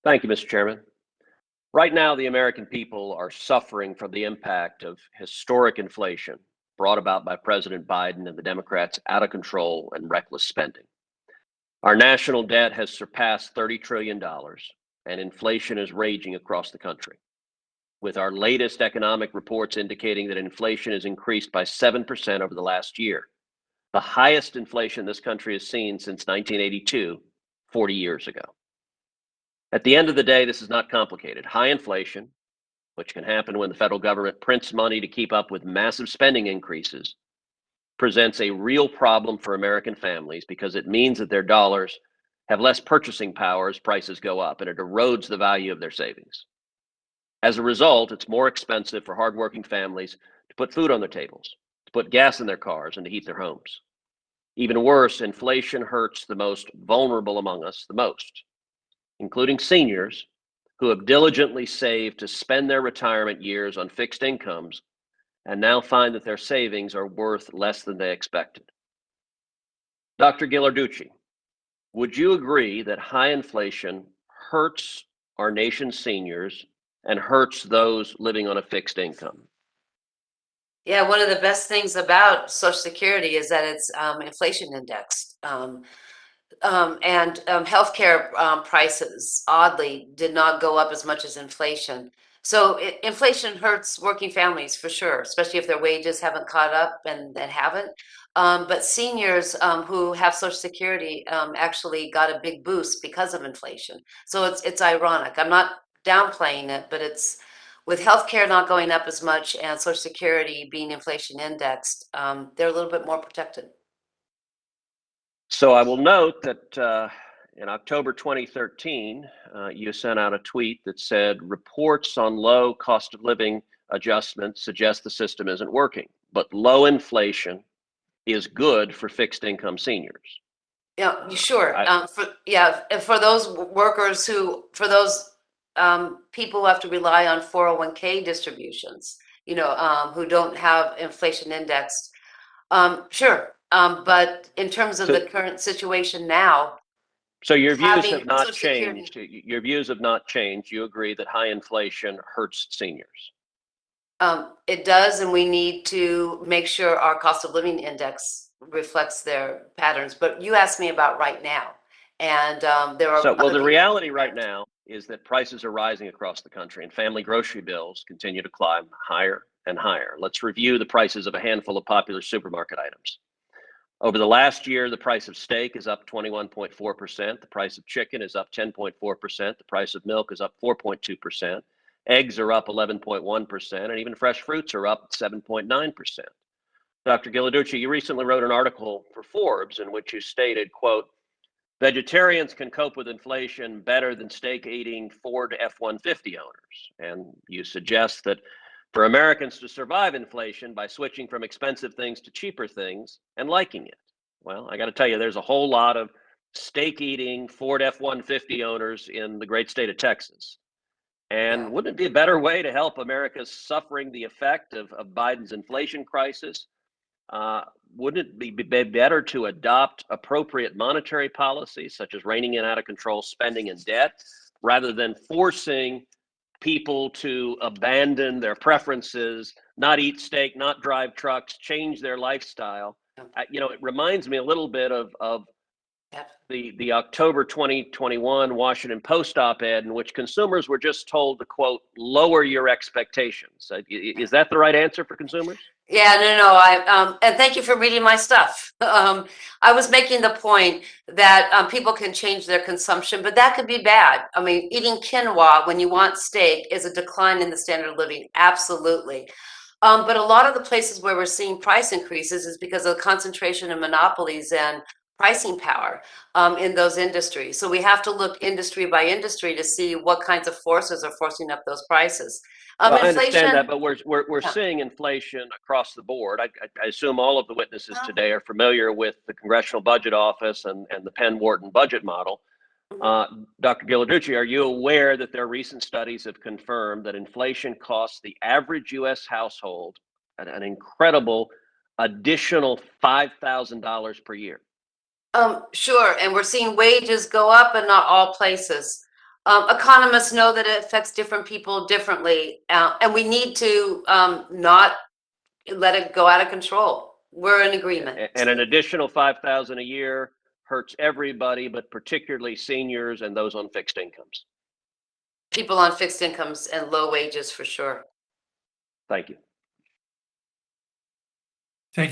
Thank you, Mr. Chairman. Right now, the American people are suffering from the impact of historic inflation brought about by President Biden and the Democrats' out of control and reckless spending. Our national debt has surpassed $30 trillion, and inflation is raging across the country, with our latest economic reports indicating that inflation has increased by 7% over the last year, the highest inflation this country has seen since 1982, 40 years ago. At the end of the day, this is not complicated. High inflation, which can happen when the federal government prints money to keep up with massive spending increases, presents a real problem for American families because it means that their dollars have less purchasing power as prices go up, and it erodes the value of their savings. As a result, it's more expensive for hardworking families to put food on their tables, to put gas in their cars, and to heat their homes. Even worse, inflation hurts the most vulnerable among us the most, including seniors who have diligently saved to spend their retirement years on fixed incomes and now find that their savings are worth less than they expected. Dr. Ghilarducci, would you agree that high inflation hurts our nation's seniors and hurts those living on a fixed income? Yeah, one of the best things about Social Security is that it's inflation indexed. Healthcare prices, oddly, did not go up as much as inflation. So inflation hurts working families for sure, especially if their wages haven't caught up and haven't. But seniors who have Social Security actually got a big boost because of inflation. So it's ironic. I'm not downplaying it, but it's with healthcare not going up as much and Social Security being inflation indexed, they're a little bit more protected. So I will note that in October 2013, you sent out a tweet that said reports on low cost of living adjustments suggest the system isn't working, but low inflation is good for fixed income seniors. Yeah, sure. For those workers for those people who have to rely on 401k distributions, who don't have inflation indexed, sure. But in terms of the current situation now, so your views have not Social Security, changed. Your views have not changed. You agree that high inflation hurts seniors. It does, and we need to make sure our cost of living index reflects their patterns. But you asked me about right now, and there are the reality right now is that prices are rising across the country, and family grocery bills continue to climb higher and higher. Let's review the prices of a handful of popular supermarket items. Over the last year, the price of steak is up 21.4%. The price of chicken is up 10.4%. The price of milk is up 4.2%. Eggs are up 11.1%, and even fresh fruits are up 7.9%. Dr. Ghilarducci, you recently wrote an article for Forbes in which you stated, quote, vegetarians can cope with inflation better than steak-eating Ford F-150 owners. And you suggest that for Americans to survive inflation by switching from expensive things to cheaper things and liking it. Well, I got to tell you, there's a whole lot of steak-eating Ford F-150 owners in the great state of Texas. And wouldn't it be a better way to help America suffering the effect of Biden's inflation crisis? Wouldn't it be better to adopt appropriate monetary policies, such as reining in out of control spending and debt, rather than forcing people to abandon their preferences, not eat steak, not drive trucks, change their lifestyle? It reminds me a little bit of the October 2021 Washington Post op-ed in which consumers were just told to, quote, lower your expectations. Is that the right answer for consumers? Yeah, no. And thank you for reading my stuff. I was making the point that people can change their consumption, but that could be bad. I mean, eating quinoa when you want steak is a decline in the standard of living. Absolutely. But a lot of the places where we're seeing price increases is because of the concentration of monopolies and pricing power in those industries. So we have to look industry by industry to see what kinds of forces are forcing up those prices. Well, I understand that, but we're seeing inflation across the board. I assume all of the witnesses today are familiar with the Congressional Budget Office and the Penn-Wharton budget model. Dr. Ghilarducci, are you aware that their recent studies have confirmed that inflation costs the average U.S. household an incredible additional $5,000 per year? Sure, and we're seeing wages go up, but not all places. Economists know that it affects different people differently, and we need to not let it go out of control. We're in agreement. And an additional 5,000 a year hurts everybody, but particularly seniors and those on fixed incomes. People on fixed incomes and low wages for sure. Thank you.